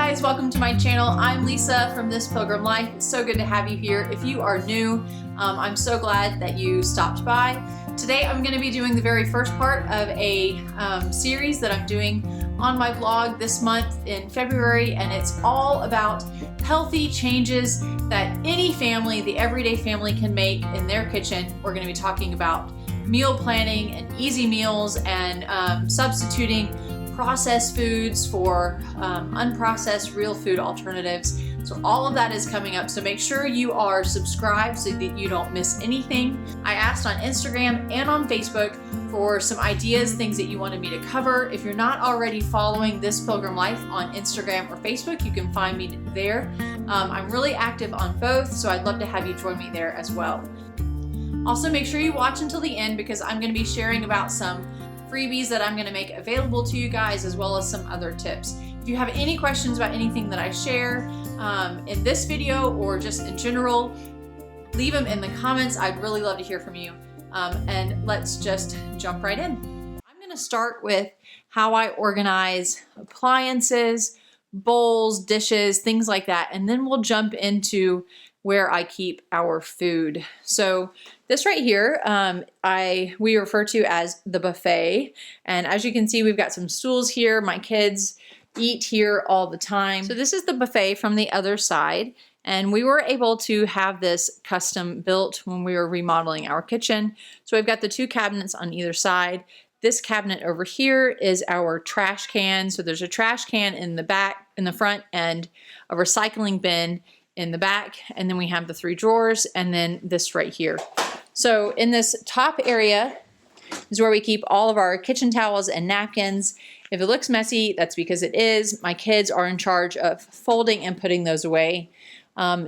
guys, welcome to my channel. I'm Lisa from This Pilgrim Life. It's so good to have you here. If you are new, I'm so glad that you stopped by. Today I'm going to be doing the very first part of a series that I'm doing on my blog this month in February, and it's all about healthy changes that any family, the everyday family, can make in their kitchen. We're going to be talking about meal planning and easy meals and substituting processed foods for unprocessed real food alternatives. So all of that is coming up. So make sure you are subscribed so that you don't miss anything. I asked on Instagram and on Facebook for some ideas, things that you wanted me to cover. If you're not already following This Pilgrim Life on Instagram or Facebook, you can find me there. I'm really active on both, so I'd love to have you join me there as well. Also, make sure you watch until the end because I'm going to be sharing about some freebies that I'm going to make available to you guys, as well as some other tips. If you have any questions about anything that I share in this video or just in general, leave them in the comments. I'd really love to hear from you. And let's just jump right in. I'm going to start with how I organize appliances, bowls, dishes, things like that, and then we'll jump into where I keep our food. So this right here, we refer to as the buffet. And as you can see, we've got some stools here. My kids eat here all the time. So this is the buffet from the other side. And we were able to have this custom built when we were remodeling our kitchen. So we've got the two cabinets on either side. This cabinet over here is our trash can. So there's a trash can in the back, in the front, and a recycling bin in the back, and then we have the three drawers, and then this right here. So in this top area is where we keep all of our kitchen towels and napkins. If it looks messy, that's because it is. My kids are in charge of folding and putting those away.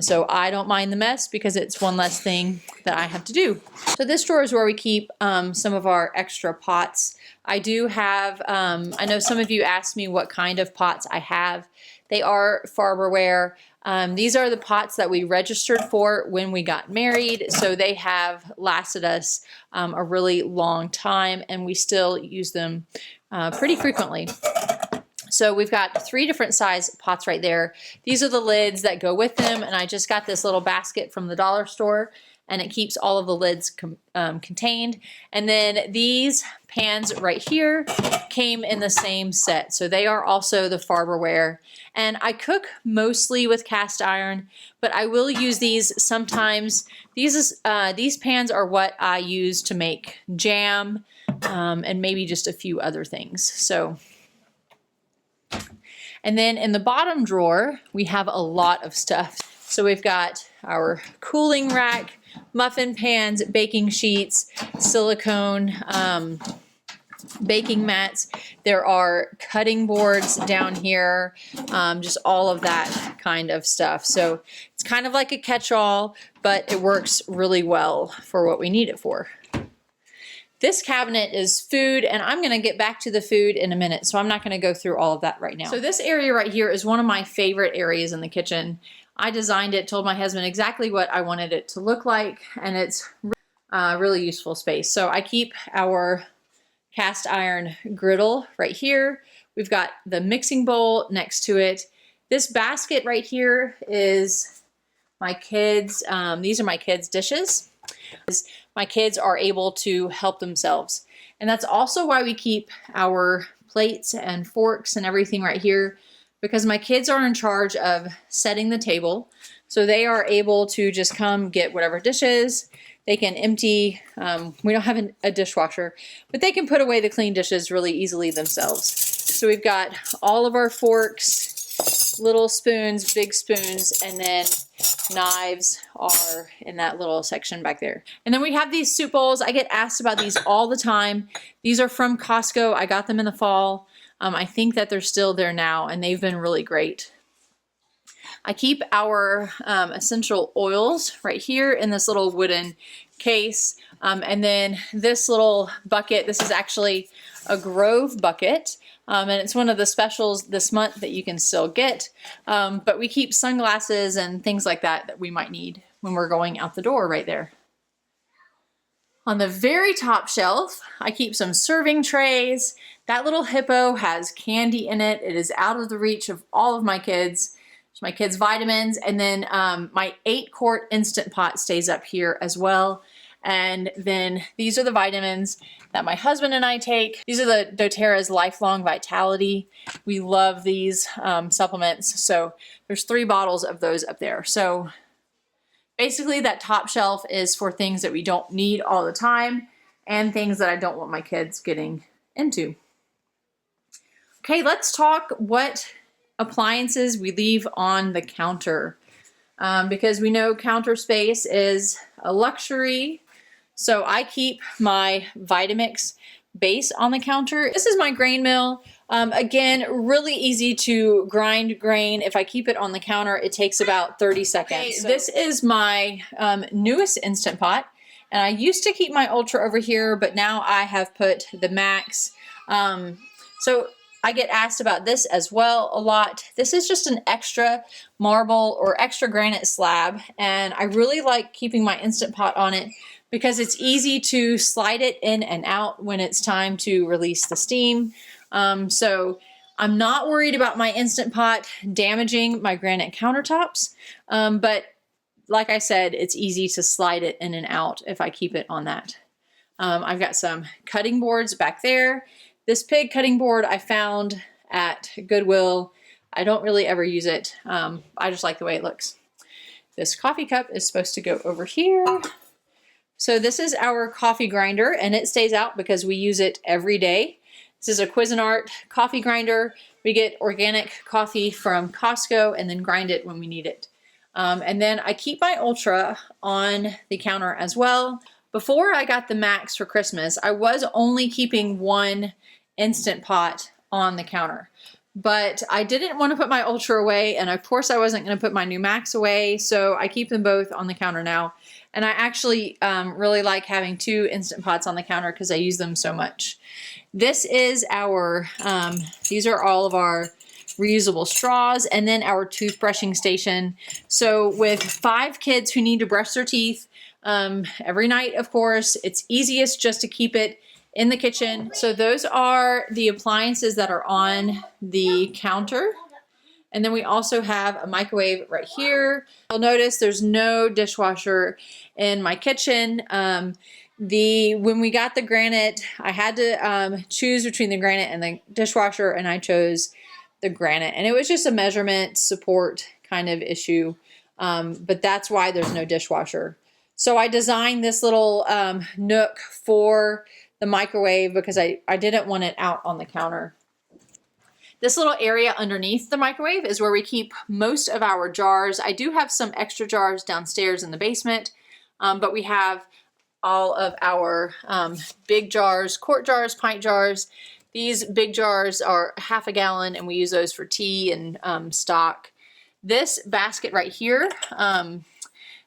So I don't mind the mess because it's one less thing that I have to do. So this drawer is where we keep some of our extra pots. I do have, I know some of you asked me what kind of pots I have. They are Farberware. These are the pots that we registered for when we got married, so they have lasted us a really long time, and we still use them pretty frequently. So we've got three different size pots right there. These are the lids that go with them, and I just got this little basket from the dollar store, and it keeps all of the lids contained. And then these pans right here came in the same set. So they are also the Farberware. And I cook mostly with cast iron, but I will use these sometimes. These pans are what I use to make jam and maybe just a few other things. So. And then in the bottom drawer, we have a lot of stuff. So we've got our cooling rack, muffin pans, baking sheets, silicone, baking mats. There are cutting boards down here, just all of that kind of stuff. So it's kind of like a catch-all, but it works really well for what we need it for. This cabinet is food, and I'm going to get back to the food in a minute, so I'm not going to go through all of that right now. So this area right here is one of my favorite areas in the kitchen. I designed it, told my husband exactly what I wanted it to look like, and it's a really useful space. So I keep our cast iron griddle right here. We've got the mixing bowl next to it. This basket right here is my kids', these are my kids' dishes. My kids are able to help themselves. And that's also why we keep our plates and forks and everything right here, because my kids are in charge of setting the table. So they are able to just come get whatever dishes. They can empty, we don't have a dishwasher, but they can put away the clean dishes really easily themselves. So we've got all of our forks, little spoons, big spoons, and then knives are in that little section back there. And then we have these soup bowls. I get asked about these all the time. These are from Costco. I got them in the fall. I think that they're still there now, and they've been really great. I keep our essential oils right here in this little wooden case. And then this little bucket, this is actually a Grove bucket. And it's one of the specials this month that you can still get. But we keep sunglasses and things like that that we might need when we're going out the door right there. On the very top shelf, I keep some serving trays. That little hippo has candy in it. It is out of the reach of all of my kids. There's my kids' vitamins, and then my 8-quart Instant Pot stays up here as well. And then these are the vitamins that my husband and I take. These are the doTERRA's Lifelong Vitality. We love these supplements. So there's 3 bottles of those up there. So basically that top shelf is for things that we don't need all the time and things that I don't want my kids getting into. Okay, let's talk what appliances we leave on the counter. Because we know counter space is a luxury. So I keep my Vitamix base on the counter. This is my grain mill. Again, really easy to grind grain. If I keep it on the counter, it takes about 30 seconds. Okay, so this is my newest Instant Pot. And I used to keep my Ultra over here, but now I have put the Max. So I get asked about this as well a lot. This is just an extra marble or extra granite slab, and I really like keeping my Instant Pot on it because it's easy to slide it in and out when it's time to release the steam. So I'm not worried about my Instant Pot damaging my granite countertops, but like I said, it's easy to slide it in and out if I keep it on that. I've got some cutting boards back there. This pig cutting board I found at Goodwill. I don't really ever use it. I just like the way it looks. This coffee cup is supposed to go over here. So this is our coffee grinder, and it stays out because we use it every day. This is a Cuisinart coffee grinder. We get organic coffee from Costco and then grind it when we need it. And then I keep my Ultra on the counter as well. Before I got the Max for Christmas, I was only keeping one Instant Pot on the counter, but I didn't want to put my Ultra away, and of course I wasn't going to put my new Max away, so I keep them both on the counter now. And I actually really like having 2 Instant Pots on the counter because I use them so much. This is our, these are all of our reusable straws, and then our toothbrushing station. So with 5 kids who need to brush their teeth every night, of course, it's easiest just to keep it in the kitchen. So those are the appliances that are on the counter. And then we also have a microwave right here. You'll notice there's no dishwasher in my kitchen. When we got the granite, I had to choose between the granite and the dishwasher, and I chose the granite. And it was just a measurement support kind of issue. But that's why there's no dishwasher. So I designed this little nook for the microwave because I didn't want it out on the counter. This little area underneath the microwave is where we keep most of our jars. I do have some extra jars downstairs in the basement, but we have all of our big jars, quart jars, pint jars. These big jars are ½ a gallon, and we use those for tea and stock. This basket right here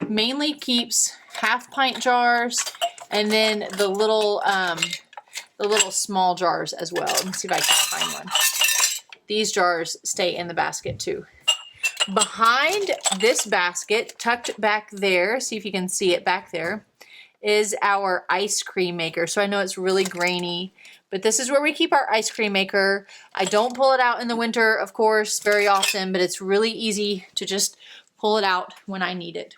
mainly keeps ½ pint jars, and then the little small jars as well. Let me see if I can find one. These jars stay in the basket too. Behind this basket, tucked back there, see if you can see it back there, is our ice cream maker. So I know it's really grainy, but this is where we keep our ice cream maker. I don't pull it out in the winter, of course, very often, but it's really easy to just pull it out when I need it.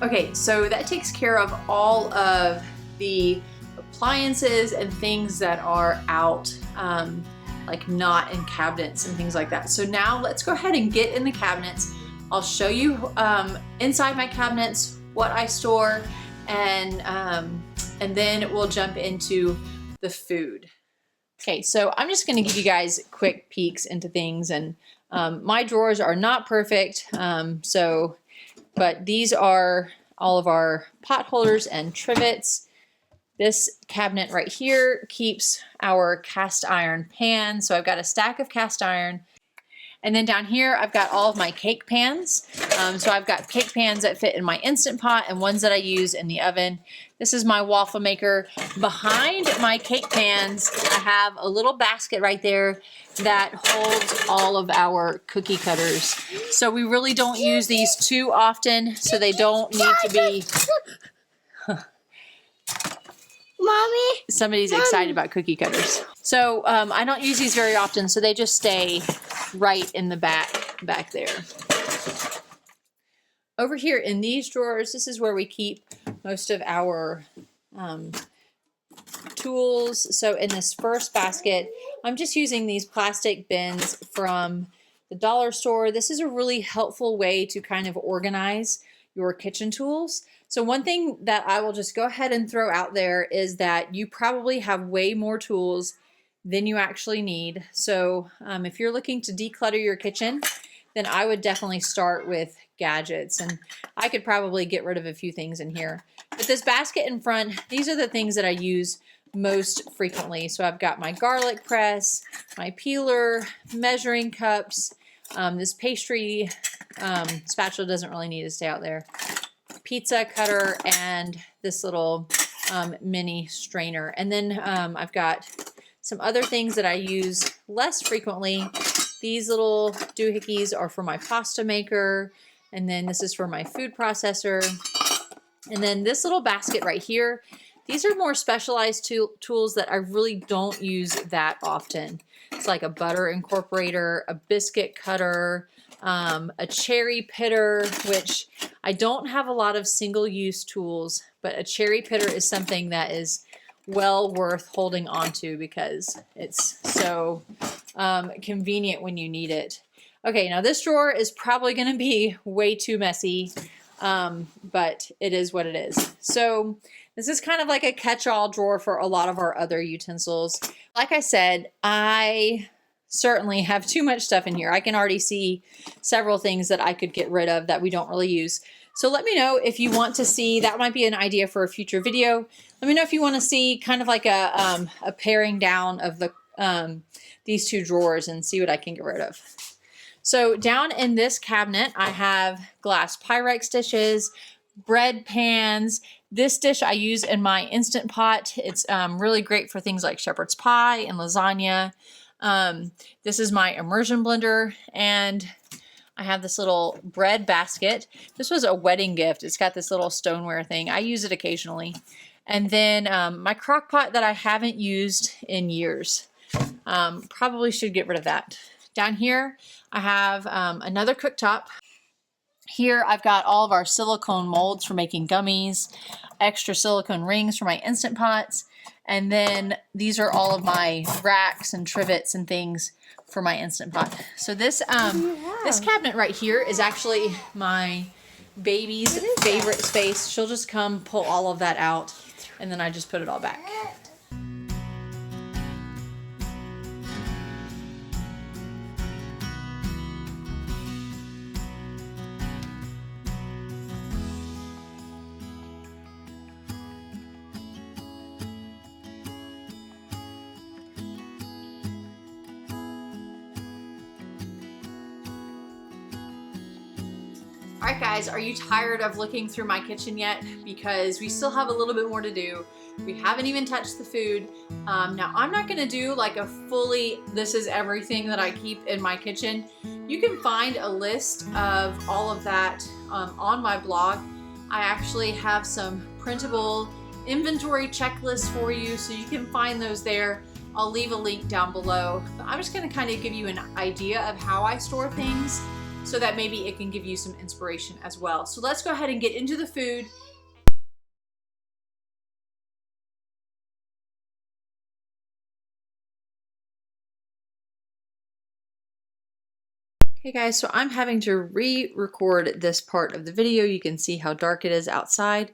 Okay, so that takes care of all of the appliances and things that are out, like not in cabinets and things like that. So now let's go ahead and get in the cabinets. I'll show you inside my cabinets what I store, and then we'll jump into the food. Okay, so I'm just gonna give you guys quick peeks into things, and my drawers are not perfect, but these are all of our pot holders and trivets. This cabinet right here keeps our cast iron pan. So I've got a stack of cast iron. And then down here, I've got all of my cake pans. So I've got cake pans that fit in my Instant Pot and ones that I use in the oven. This is my waffle maker. Behind my cake pans, I have a little basket right there that holds all of our cookie cutters. So we really don't use these too often, so they don't need to be... Mommy? Somebody's excited about cookie cutters. So I don't use these very often, so they just stay right in the back there. Over here in these drawers, this is where we keep most of our tools. So in this first basket, I'm just using these plastic bins from the dollar store. This is a really helpful way to kind of organize your kitchen tools. So one thing that I will just go ahead and throw out there is that you probably have way more tools than you actually need. So if you're looking to declutter your kitchen, then I would definitely start with gadgets. And I could probably get rid of a few things in here. But this basket in front, these are the things that I use most frequently. So I've got my garlic press, my peeler, measuring cups, this pastry spatula doesn't really need to stay out there, pizza cutter, and this little mini strainer. And then I've got some other things that I use less frequently. These little doohickeys are for my pasta maker, and then this is for my food processor. And then this little basket right here, these are more specialized tools that I really don't use that often. It's like a butter incorporator, a biscuit cutter, a cherry pitter, which I don't have a lot of single-use tools, but a cherry pitter is something that is well worth holding onto because it's so convenient when you need it. Okay, now this drawer is probably going to be way too messy, but it is what it is. So this is kind of like a catch-all drawer for a lot of our other utensils. Like I said, I certainly have too much stuff in here. I can already see several things that I could get rid of that we don't really use. So let me know if you want to see, that might be an idea for a future video. Let me know if you want to see kind of like a paring down of the these two drawers and see what I can get rid of. So down in this cabinet, I have glass Pyrex dishes, bread pans. This dish I use in my Instant Pot. It's really great for things like shepherd's pie and lasagna. This is my immersion blender, and I have this little bread basket. This was a wedding gift. It's got this little stoneware thing. I use it occasionally. And then my crock pot that I haven't used in years. Probably should get rid of that. Down here, I have another cooktop. Here, I've got all of our silicone molds for making gummies, extra silicone rings for my Instant Pots, and then these are all of my racks and trivets and things for my Instant Pot. So this this cabinet right here is actually my baby's favorite space. She'll just come pull all of that out, and then I just put it all back. All right, guys, are you tired of looking through my kitchen yet? Because we still have a little bit more to do. We haven't even touched the food. Now, I'm not gonna do like a fully, this is everything that I keep in my kitchen. You can find a list of all of that on my blog. I actually have some printable inventory checklists for you, so you can find those there. I'll leave a link down below. But I'm just gonna kind of give you an idea of how I store things, so that maybe it can give you some inspiration as well. So let's go ahead and get into the food. Hey guys, so I'm having to re-record this part of the video. You can see how dark it is outside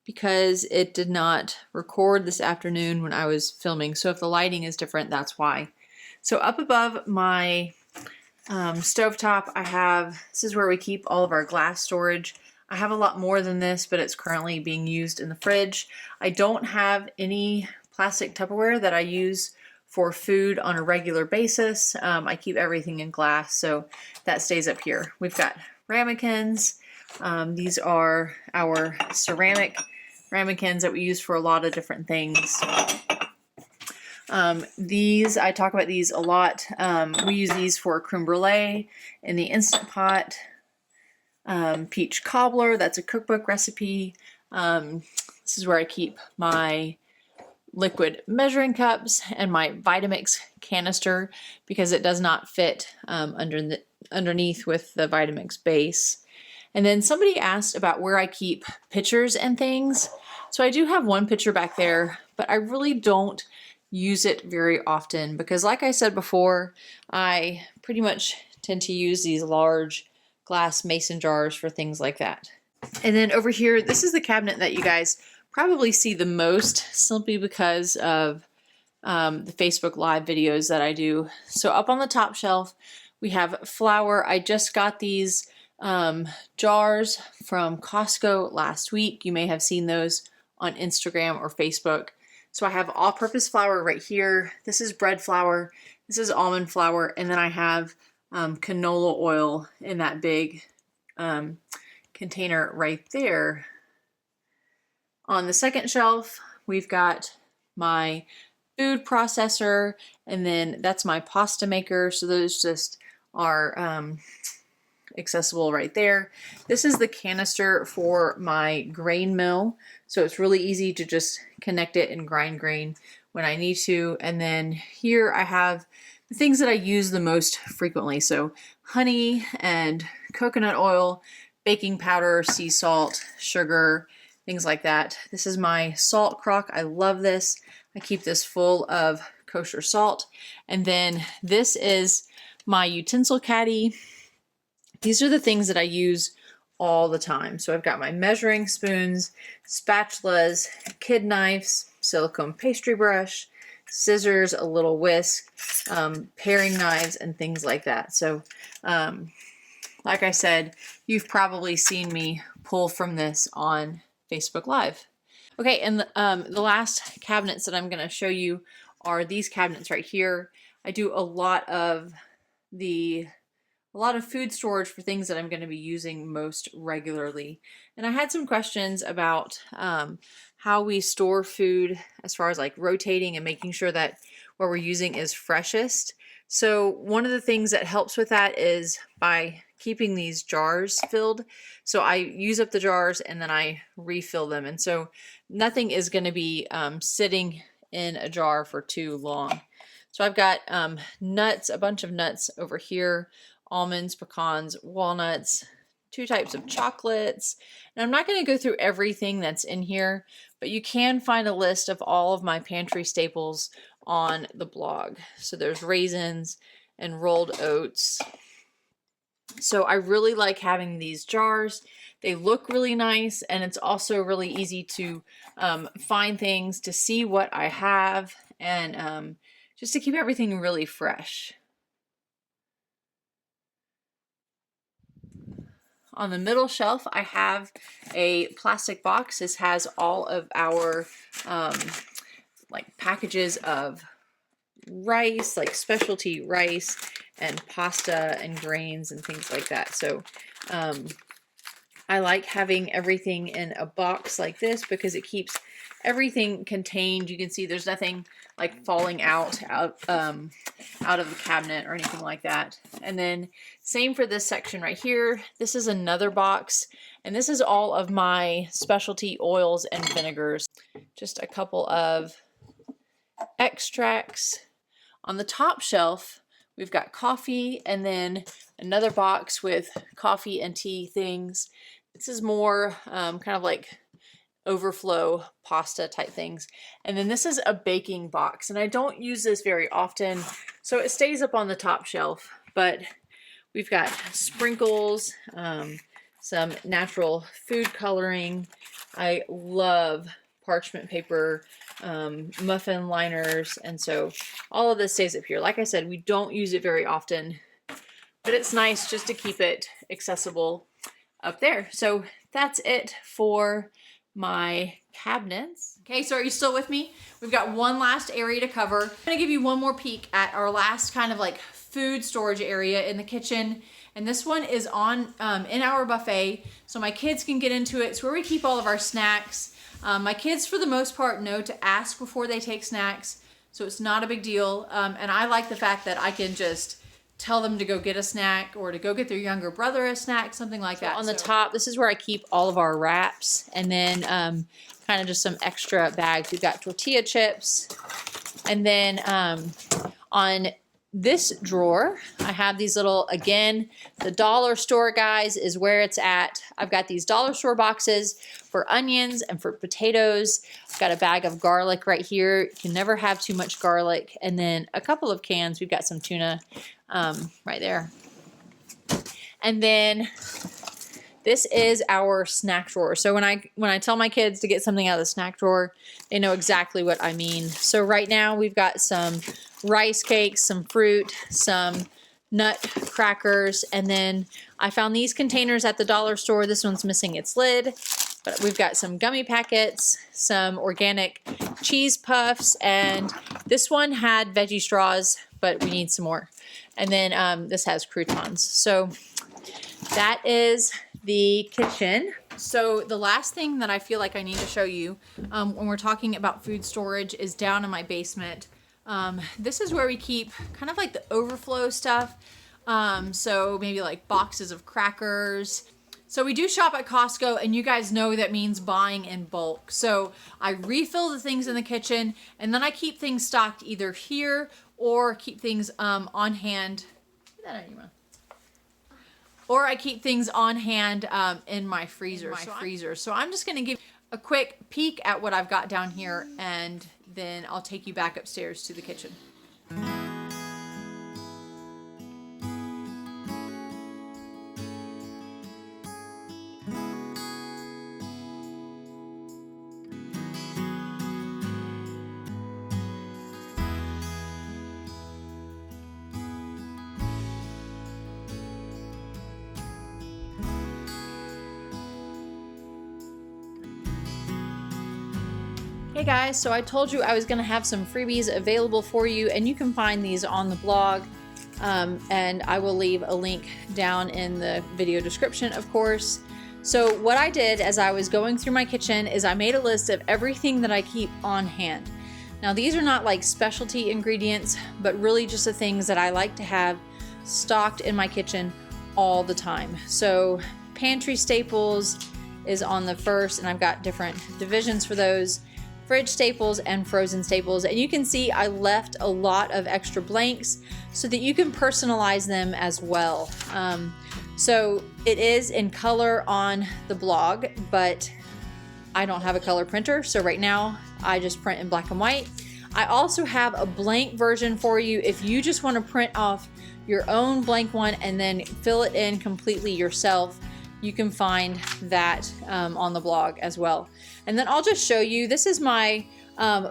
because it did not record this afternoon when I was filming. So if the lighting is different, that's why. So up above my stovetop, this is where we keep all of our glass storage. I have a lot more than this, but it's currently being used in the fridge. I don't have any plastic Tupperware that I use for food on a regular basis. I keep everything in glass, so that stays up here. We've got ramekins. These are our ceramic ramekins that we use for a lot of different things. I talk about these a lot. We use these for creme brulee in the Instant Pot. Peach cobbler, that's a cookbook recipe. This is where I keep my liquid measuring cups and my Vitamix canister because it does not fit underneath with the Vitamix base. And then somebody asked about where I keep pitchers and things. So I do have one pitcher back there, but I really don't use it very often because, like I said before, I pretty much tend to use these large glass mason jars for things like that. And then over here, this is the cabinet that you guys probably see the most simply because of the Facebook Live videos that I do. So up on the top shelf, we have flour. I just got these jars from Costco last week. You may have seen those on Instagram or Facebook. So I have all-purpose flour right here. This is bread flour. This is almond flour. And then I have canola oil in that big container right there. On the second shelf, we've got my food processor, and then that's my pasta maker. So those just are accessible right there. This is the canister for my grain mill. So it's really easy to just connect it and grind grain when I need to. And then here I have the things that I use the most frequently. So honey and coconut oil, baking powder, sea salt, sugar, things like that. This is my salt crock. I love this. I keep this full of kosher salt. And then this is my utensil caddy. These are the things that I use all the time. So I've got my measuring spoons, spatulas, kid knives, silicone pastry brush, scissors, a little whisk, paring knives, and things like that. So like I said, you've probably seen me pull from this on Facebook Live. Okay, and the last cabinets that I'm going to show you are these cabinets right here. I do a lot of food storage for things that I'm going to be using most regularly. And I had some questions about how we store food as far as like rotating and making sure that what we're using is freshest. So one of the things that helps with that is by keeping these jars filled. So I use up the jars and then I refill them. And so nothing is going to be sitting in a jar for too long. So I've got nuts, a bunch of nuts over here, almonds, pecans, walnuts, 2 types of chocolates. And I'm not going to go through everything that's in here, but you can find a list of all of my pantry staples on the blog. So there's raisins and rolled oats. So I really like having these jars. They look really nice, and it's also really easy to find things, to see what I have, and just to keep everything really fresh. On the middle shelf, I have a plastic box. This has all of our like packages of rice, like specialty rice and pasta and grains and things like that. So I like having everything in a box like this because it keeps everything contained. You can see there's nothing like falling out of the cabinet or anything like that. And then same for this section right here. This is another box, and this is all of my specialty oils and vinegars. Just a couple of extracts. On the top shelf, we've got coffee, and then another box with coffee and tea things. This is more kind of like overflow pasta type things. And then this is a baking box, and I don't use this very often, so it stays up on the top shelf. But We've got sprinkles, some natural food coloring. I love parchment paper, muffin liners, and so all of this stays up here. Like I said, we don't use it very often, but it's nice just to keep it accessible up there. So that's it for my cabinets. Okay, so are you still with me? We've got one last area to cover. I'm gonna give you one more peek at our last kind of like food storage area in the kitchen. And this one is on in our buffet, so my kids can get into it. It's where we keep all of our snacks. My kids, for the most part, know to ask before they take snacks, so it's not a big deal. And I like the fact that I can just tell them to go get a snack or to go get their younger brother a snack, something like that. On the top, this is where I keep all of our wraps, and then kind of just some extra bags. We've got tortilla chips, and then on this drawer, I have these little, again, the dollar store, guys, is where it's at. I've got these dollar store boxes for onions and for potatoes. I've got a bag of garlic right here. You can never have too much garlic. And then a couple of cans. We've got some tuna right there. And then this is our snack drawer. So when I tell my kids to get something out of the snack drawer, they know exactly what I mean. So right now we've got some rice cakes, some fruit, some nut crackers, and then I found these containers at the dollar store. This one's missing its lid, but we've got some gummy packets, some organic cheese puffs, and this one had veggie straws, but we need some more. And then this has croutons. So that is the kitchen. So the last thing that I feel like I need to show you when we're talking about food storage is down in my basement. This is where we keep kind of like the overflow stuff. So maybe like boxes of crackers. So we do shop at Costco, and you guys know that means buying in bulk. So I refill the things in the kitchen, and then I keep things stocked either here or keep things on hand. Get that out of your mouth. Or I keep things on hand in my freezer. So I'm just going to give a quick peek at what I've got down here, and then I'll take you back upstairs to the kitchen. Hey guys, so I told you I was going to have some freebies available for you, and you can find these on the blog, and I will leave a link down in the video description, of course. So what I did as I was going through my kitchen is I made a list of everything that I keep on hand. Now these are not like specialty ingredients, but really just the things that I like to have stocked in my kitchen all the time. So pantry staples is on the first, and I've got different divisions for those. Fridge staples and frozen staples, and you can see I left a lot of extra blanks so that you can personalize them as well. So it is in color on the blog, but I don't have a color printer, so right now I just print in black and white. I also have a blank version for you if you just want to print off your own blank one and then fill it in completely yourself. You can find that on the blog as well. And then I'll just show you, this is my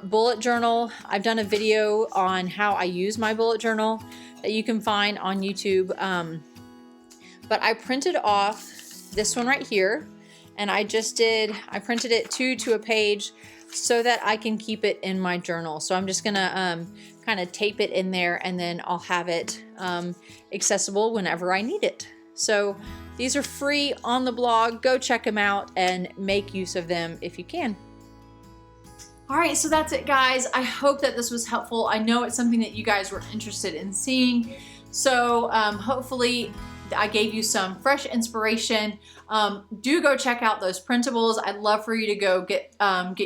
bullet journal. I've done a video on how I use my bullet journal that you can find on YouTube. But I printed off this one right here, and I printed it two to a page so that I can keep it in my journal. So I'm just gonna kind of tape it in there, and then I'll have it accessible whenever I need it. So these are free on the blog. Go check them out and make use of them if you can. All right, so that's it, guys. I hope that this was helpful. I know it's something that you guys were interested in seeing. So hopefully I gave you some fresh inspiration. Do go check out those printables. I'd love for you to go get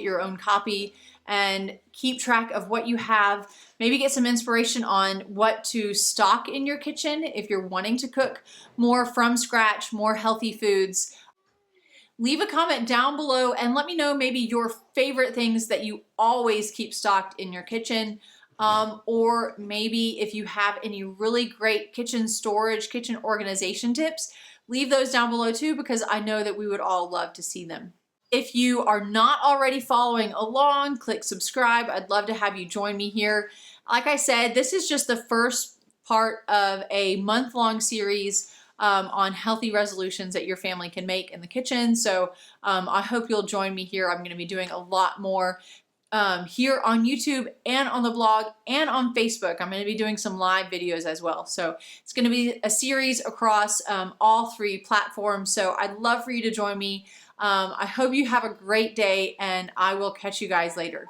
your own copy and keep track of what you have. Maybe get some inspiration on what to stock in your kitchen if you're wanting to cook more from scratch, more healthy foods. Leave a comment down below and let me know maybe your favorite things that you always keep stocked in your kitchen. or maybe if you have any really great kitchen storage, kitchen organization tips, leave those down below too, because I know that we would all love to see them. If you are not already following along, click subscribe. I'd love to have you join me here. Like I said, this is just the first part of a month-long series on healthy resolutions that your family can make in the kitchen. So I hope you'll join me here. I'm going to be doing a lot more here on YouTube and on the blog and on Facebook. I'm going to be doing some live videos as well. So it's going to be a series across all 3 platforms. So I'd love for you to join me. I hope you have a great day, and I will catch you guys later.